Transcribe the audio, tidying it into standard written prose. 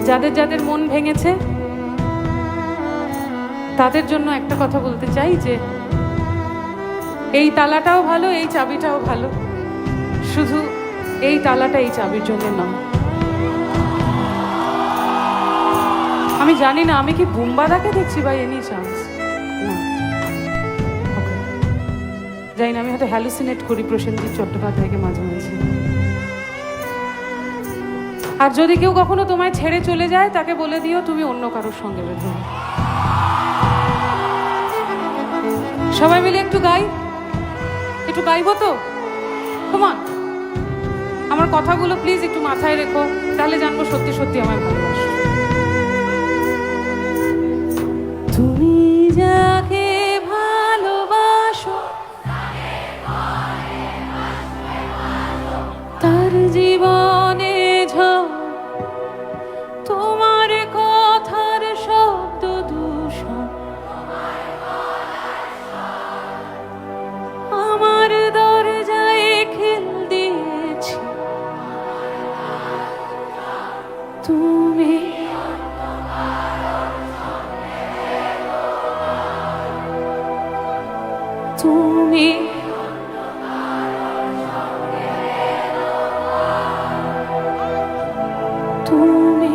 যাদের যাদের মন ভেঙেছে তাদের জন্য একটা কথা বলতে চাই যে এই তালাটাও ভালো, এই চাবিটাও ভালো, শুধু এই তালাটা এই চাবির জন্য নয়। আমি জানি না আমি কি বুম্বাদাকে দেখছি বাই এনি চান্স, না জানি না, আমি হয়তো হ্যালুসিনেট করি প্রসেনজিৎ চট্টোপাধ্যায়কে মাঝে মাঝে। আর যদি কেউ কখনো তোমায় ছেড়ে চলে যায় তাকে বলে দিও তুমি অন্য কারোর সঙ্গে বেঁধো। সবাই মিলে একটু গাই, একটু গাইবো তো? কমান, আমার কথাগুলো প্লিজ একটু মাথায় রেখো, তাহলে জানবো সত্যি সত্যি আমায় ভালোবাসো। তুমি যাকে ভালোবাসো তার জীবনে ঝড়, তোমার কথার শব্দ দূষণ আমার দরজায় খিল দিয়েছি। তুমি তুমি তুমি